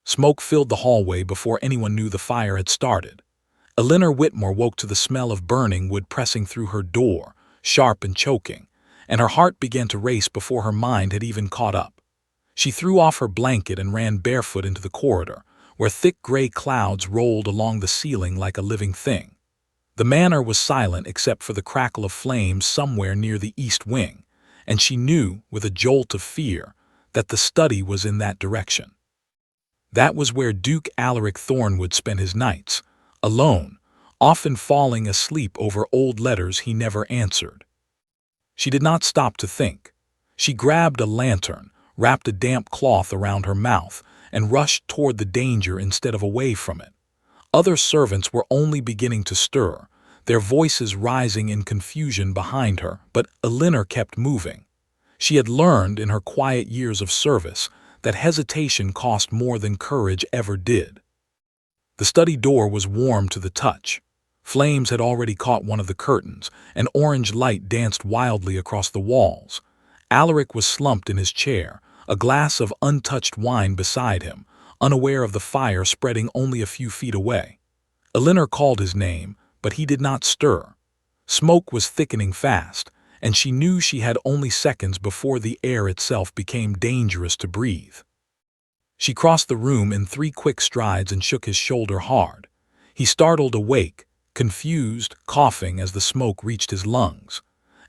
Smoke filled the hallway before anyone knew the fire had started. Eleanor Whitmore woke to the smell of burning wood pressing through her door, sharp and choking, and her heart began to race before her mind had even caught up. She threw off her blanket and ran barefoot into the corridor, where thick gray clouds rolled along the ceiling like a living thing. The manor was silent except for the crackle of flames somewhere near the east wing, and she knew, with a jolt of fear, that the study was in that direction. That was where Duke Alaric Thornwood spent his nights, alone, often falling asleep over old letters he never answered. She did not stop to think. She grabbed a lantern, wrapped a damp cloth around her mouth, and rushed toward the danger instead of away from it. Other servants were only beginning to stir, their voices rising in confusion behind her, but Eleanor kept moving. She had learned in her quiet years of service that hesitation cost more than courage ever did. The study door was warm to the touch. Flames had already caught one of the curtains, and orange light danced wildly across the walls. Alaric was slumped in his chair, a glass of untouched wine beside him, unaware of the fire spreading only a few feet away. Eleanor called his name, but he did not stir. Smoke was thickening fast, and she knew she had only seconds before the air itself became dangerous to breathe. She crossed the room in 3 quick strides and shook his shoulder hard. He startled awake, confused, coughing as the smoke reached his lungs.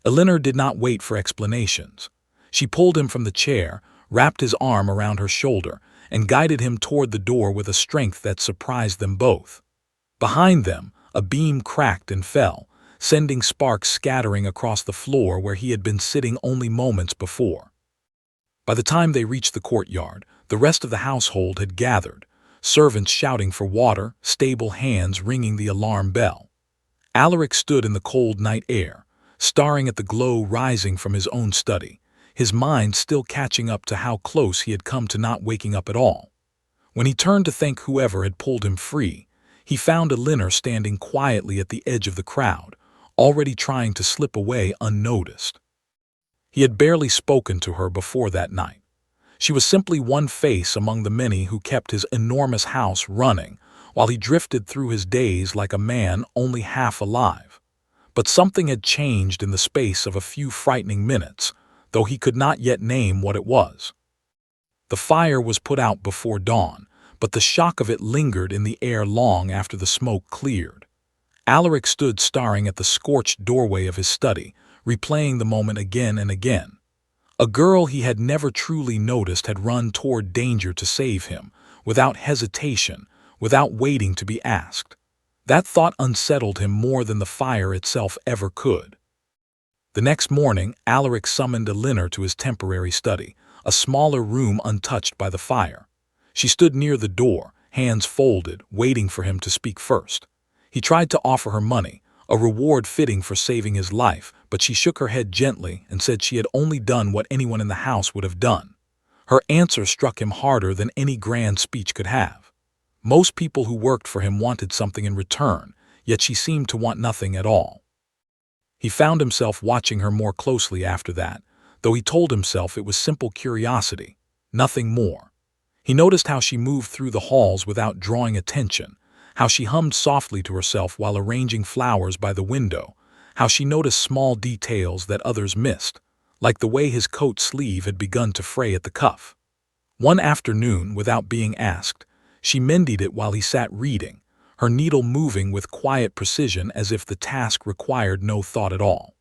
Eleanor did not wait for explanations. She pulled him from the chair, wrapped his arm around her shoulder, and guided him toward the door with a strength that surprised them both. Behind them, a beam cracked and fell, sending sparks scattering across the floor where he had been sitting only moments before. By the time they reached the courtyard, the rest of the household had gathered, servants shouting for water, stable hands ringing the alarm bell. Alaric stood in the cold night air, staring at the glow rising from his own study, his mind still catching up to how close he had come to not waking up at all. When he turned to thank whoever had pulled him free, he found Eleanor standing quietly at the edge of the crowd, already trying to slip away unnoticed. He had barely spoken to her before that night. She was simply one face among the many who kept his enormous house running, while he drifted through his days like a man only half alive. But something had changed in the space of a few frightening minutes, though he could not yet name what it was. The fire was put out before dawn, but the shock of it lingered in the air long after the smoke cleared. Alaric stood staring at the scorched doorway of his study, replaying the moment again and again. A girl he had never truly noticed had run toward danger to save him, without hesitation, without waiting to be asked. That thought unsettled him more than the fire itself ever could. The next morning, Alaric summoned Eleanor to his temporary study, a smaller room untouched by the fire. She stood near the door, hands folded, waiting for him to speak first. He tried to offer her money, a reward fitting for saving his life, but she shook her head gently and said she had only done what anyone in the house would have done. Her answer struck him harder than any grand speech could have. Most people who worked for him wanted something in return, yet she seemed to want nothing at all. He found himself watching her more closely after that, though he told himself it was simple curiosity, nothing more. He noticed how she moved through the halls without drawing attention, how she hummed softly to herself while arranging flowers by the window, how she noticed small details that others missed, like the way his coat sleeve had begun to fray at the cuff. One afternoon, without being asked, she mended it while he sat reading, her needle moving with quiet precision as if the task required no thought at all.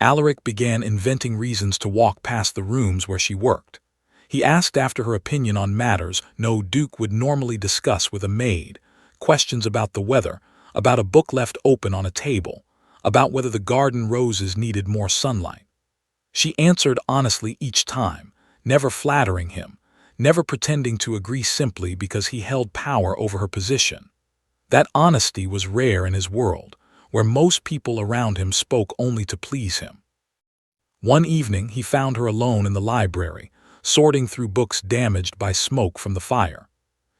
Alaric began inventing reasons to walk past the rooms where she worked. He asked after her opinion on matters no Duke would normally discuss with a maid, questions about the weather, about a book left open on a table, about whether the garden roses needed more sunlight. She answered honestly each time, never flattering him, never pretending to agree simply because he held power over her position. That honesty was rare in his world, where most people around him spoke only to please him. One evening he found her alone in the library, sorting through books damaged by smoke from the fire.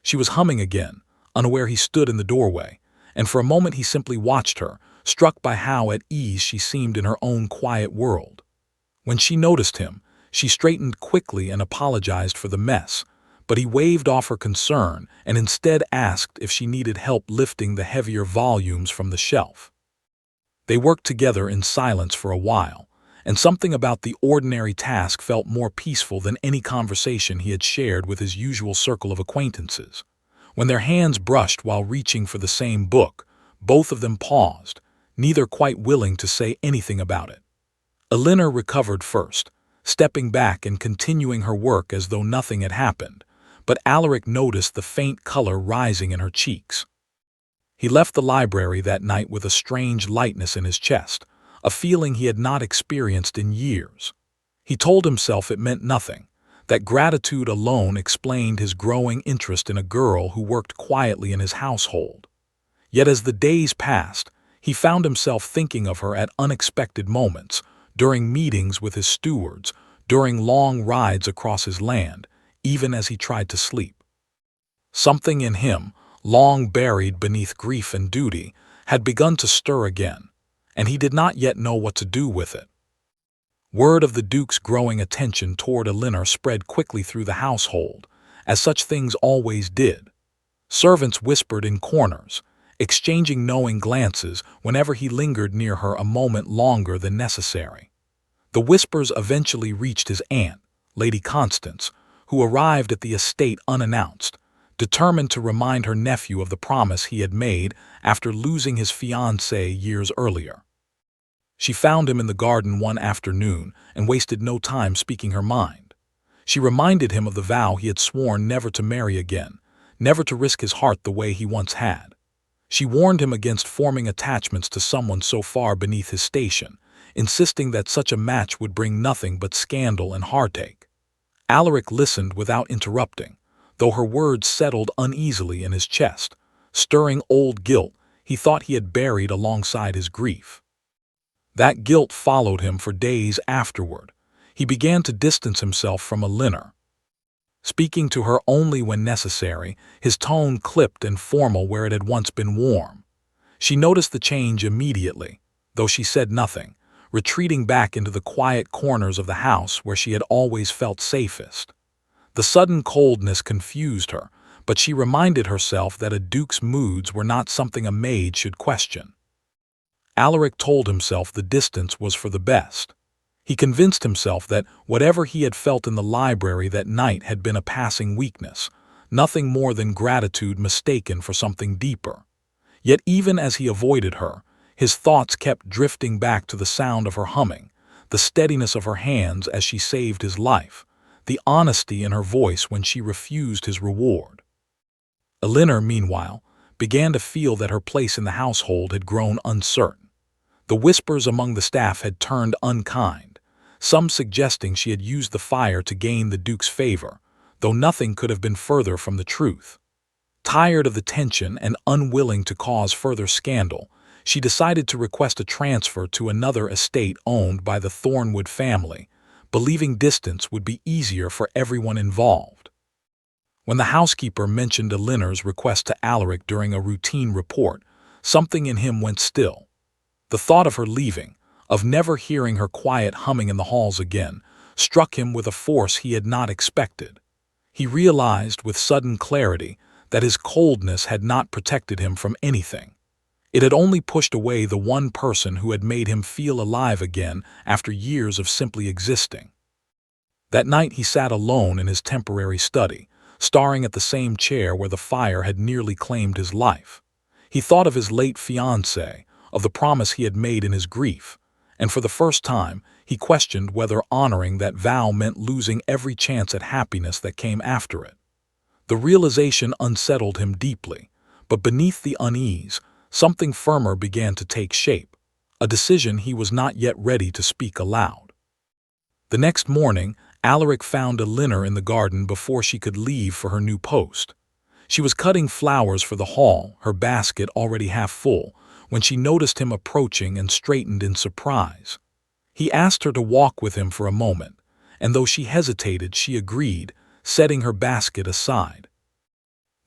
She was humming again, unaware he stood in the doorway, and for a moment he simply watched her, struck by how at ease she seemed in her own quiet world. When she noticed him, she straightened quickly and apologized for the mess, but he waved off her concern and instead asked if she needed help lifting the heavier volumes from the shelf. They worked together in silence for a while, and something about the ordinary task felt more peaceful than any conversation he had shared with his usual circle of acquaintances. When their hands brushed while reaching for the same book, both of them paused, neither quite willing to say anything about it. Elinor recovered first, stepping back and continuing her work as though nothing had happened, but Alaric noticed the faint color rising in her cheeks. He left the library that night with a strange lightness in his chest, a feeling he had not experienced in years. He told himself it meant nothing, that gratitude alone explained his growing interest in a girl who worked quietly in his household. Yet as the days passed, he found himself thinking of her at unexpected moments, during meetings with his stewards, during long rides across his land, even as he tried to sleep. Something in him, long buried beneath grief and duty, had begun to stir again, and he did not yet know what to do with it. Word of the Duke's growing attention toward Elinor spread quickly through the household, as such things always did. Servants whispered in corners, exchanging knowing glances whenever he lingered near her a moment longer than necessary. The whispers eventually reached his aunt, Lady Constance, who arrived at the estate unannounced, determined to remind her nephew of the promise he had made after losing his fiancée years earlier. She found him in the garden one afternoon and wasted no time speaking her mind. She reminded him of the vow he had sworn never to marry again, never to risk his heart the way he once had. She warned him against forming attachments to someone so far beneath his station, insisting that such a match would bring nothing but scandal and heartache. Alaric listened without interrupting, though her words settled uneasily in his chest, stirring old guilt he thought he had buried alongside his grief. That guilt followed him for days afterward. He began to distance himself from Elinor, speaking to her only when necessary, his tone clipped and formal where it had once been warm. She noticed the change immediately, though she said nothing, retreating back into the quiet corners of the house where she had always felt safest. The sudden coldness confused her, but she reminded herself that a duke's moods were not something a maid should question. Alaric told himself the distance was for the best. He convinced himself that whatever he had felt in the library that night had been a passing weakness, nothing more than gratitude mistaken for something deeper. Yet even as he avoided her, his thoughts kept drifting back to the sound of her humming, the steadiness of her hands as she saved his life, the honesty in her voice when she refused his reward. Elinor, meanwhile, began to feel that her place in the household had grown uncertain. The whispers among the staff had turned unkind, some suggesting she had used the fire to gain the Duke's favor, though nothing could have been further from the truth. Tired of the tension and unwilling to cause further scandal, she decided to request a transfer to another estate owned by the Thornwood family, believing distance would be easier for everyone involved. When the housekeeper mentioned Elinor's request to Alaric during a routine report, something in him went still. The thought of her leaving, of never hearing her quiet humming in the halls again, struck him with a force he had not expected. He realized with sudden clarity that his coldness had not protected him from anything. It had only pushed away the one person who had made him feel alive again after years of simply existing. That night he sat alone in his temporary study, staring at the same chair where the fire had nearly claimed his life. He thought of his late fiancée, of the promise he had made in his grief, and for the first time he questioned whether honoring that vow meant losing every chance at happiness that came after it. The realization unsettled him deeply, but beneath the unease, something firmer began to take shape, a decision he was not yet ready to speak aloud. The next morning, Alaric found Elinor in the garden before she could leave for her new post. She was cutting flowers for the hall, her basket already half full, when she noticed him approaching and straightened in surprise. He asked her to walk with him for a moment, and though she hesitated, she agreed, setting her basket aside.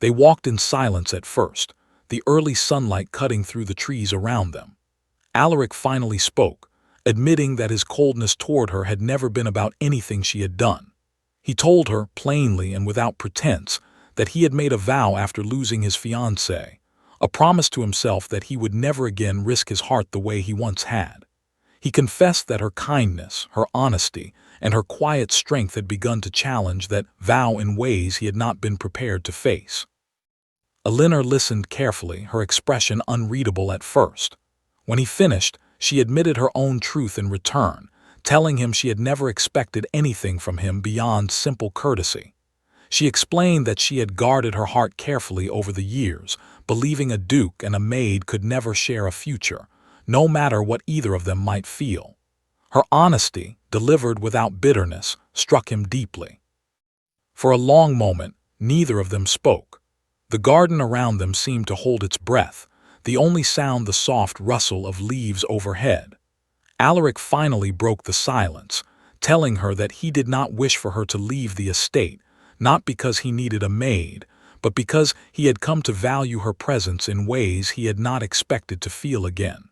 They walked in silence at first, the early sunlight cutting through the trees around them. Alaric finally spoke, admitting that his coldness toward her had never been about anything she had done. He told her, plainly and without pretense, that he had made a vow after losing his fiancée, a promise to himself that he would never again risk his heart the way he once had. He confessed that her kindness, her honesty, and her quiet strength had begun to challenge that vow in ways he had not been prepared to face. Elinor listened carefully, her expression unreadable at first. When he finished, she admitted her own truth in return, telling him she had never expected anything from him beyond simple courtesy. She explained that she had guarded her heart carefully over the years, believing a duke and a maid could never share a future, no matter what either of them might feel. Her honesty, delivered without bitterness, struck him deeply. For a long moment, neither of them spoke. The garden around them seemed to hold its breath, the only sound the soft rustle of leaves overhead. Alaric finally broke the silence, telling her that he did not wish for her to leave the estate, not because he needed a maid, but because he had come to value her presence in ways he had not expected to feel again.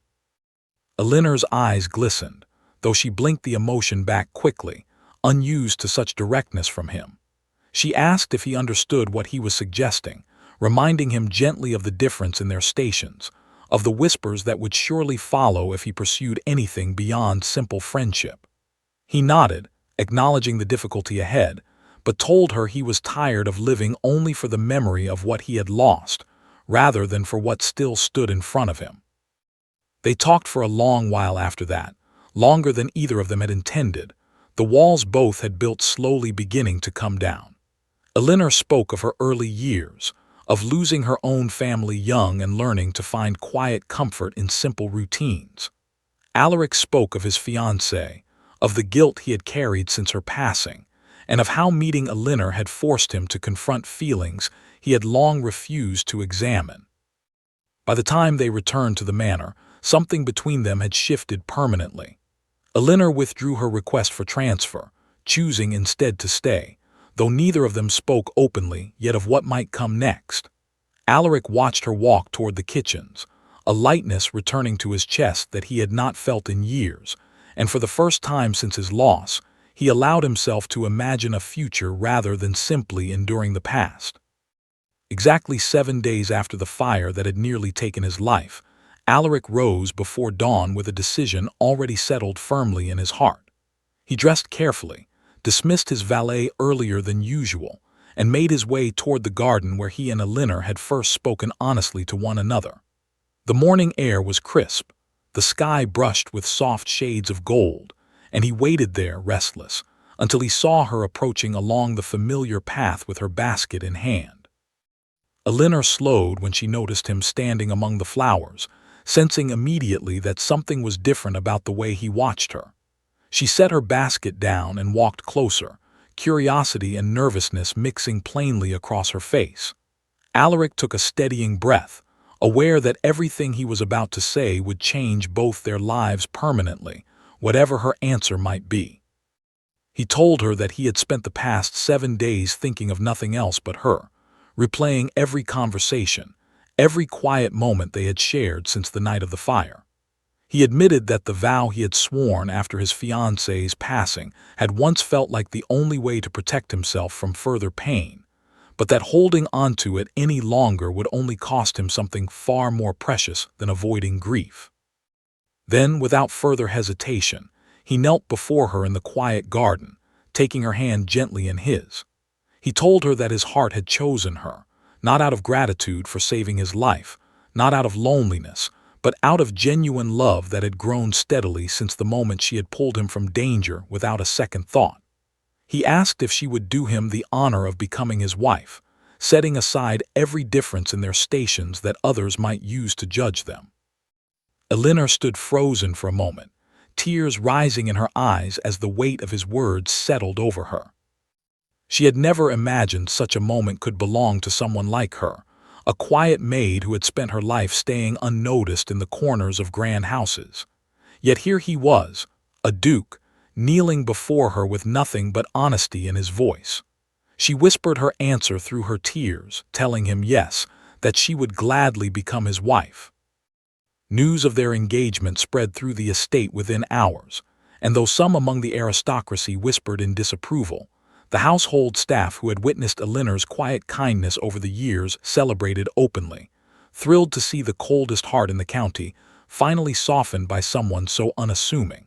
Elinor's eyes glistened, though she blinked the emotion back quickly, unused to such directness from him. She asked if he understood what he was suggesting, reminding him gently of the difference in their stations, of the whispers that would surely follow if he pursued anything beyond simple friendship. He nodded, acknowledging the difficulty ahead, but told her he was tired of living only for the memory of what he had lost, rather than for what still stood in front of him. They talked for a long while after that, longer than either of them had intended, the walls both had built slowly beginning to come down. Elinor spoke of her early years, of losing her own family young and learning to find quiet comfort in simple routines. Alaric spoke of his fiancée, of the guilt he had carried since her passing, and of how meeting Elinor had forced him to confront feelings he had long refused to examine. By the time they returned to the manor, something between them had shifted permanently. Elinor withdrew her request for transfer, choosing instead to stay, though neither of them spoke openly yet of what might come next. Alaric watched her walk toward the kitchens, a lightness returning to his chest that he had not felt in years, and for the first time since his loss, he allowed himself to imagine a future rather than simply enduring the past. Exactly 7 days after the fire that had nearly taken his life, Alaric rose before dawn with a decision already settled firmly in his heart. He dressed carefully, dismissed his valet earlier than usual, and made his way toward the garden where he and Elinor had first spoken honestly to one another. The morning air was crisp, the sky brushed with soft shades of gold, and he waited there, restless, until he saw her approaching along the familiar path with her basket in hand. Elinor slowed when she noticed him standing among the flowers, sensing immediately that something was different about the way he watched her. She set her basket down and walked closer, curiosity and nervousness mixing plainly across her face. Alaric took a steadying breath, aware that everything he was about to say would change both their lives permanently, whatever her answer might be. He told her that he had spent the past 7 days thinking of nothing else but her, replaying every conversation, every quiet moment they had shared since the night of the fire. He admitted that the vow he had sworn after his fiancée's passing had once felt like the only way to protect himself from further pain, but that holding onto it any longer would only cost him something far more precious than avoiding grief. Then, without further hesitation, he knelt before her in the quiet garden, taking her hand gently in his. He told her that his heart had chosen her, not out of gratitude for saving his life, not out of loneliness, but out of genuine love that had grown steadily since the moment she had pulled him from danger without a second thought. He asked if she would do him the honor of becoming his wife, setting aside every difference in their stations that others might use to judge them. Elinor stood frozen for a moment, tears rising in her eyes as the weight of his words settled over her. She had never imagined such a moment could belong to someone like her, a quiet maid who had spent her life staying unnoticed in the corners of grand houses. Yet here he was, a duke, kneeling before her with nothing but honesty in his voice. She whispered her answer through her tears, telling him yes, that she would gladly become his wife. News of their engagement spread through the estate within hours, and though some among the aristocracy whispered in disapproval, The household staff who had witnessed Alinor's quiet kindness over the years celebrated openly, thrilled to see the coldest heart in the county finally softened by someone so unassuming.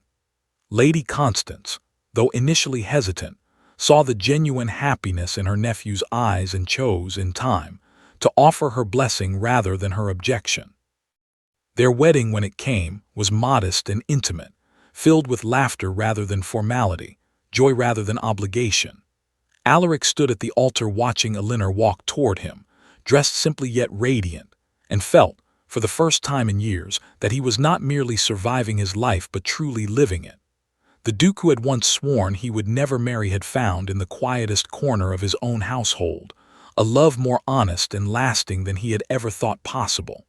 Lady Constance, though initially hesitant, saw the genuine happiness in her nephew's eyes and chose, in time, to offer her blessing rather than her objection. Their wedding, when it came, was modest and intimate, filled with laughter rather than formality, joy rather than obligation. Alaric stood at the altar watching Elinor walk toward him, dressed simply yet radiant, and felt, for the first time in years, that he was not merely surviving his life but truly living it. The Duke who had once sworn he would never marry had found in the quietest corner of his own household a love more honest and lasting than he had ever thought possible.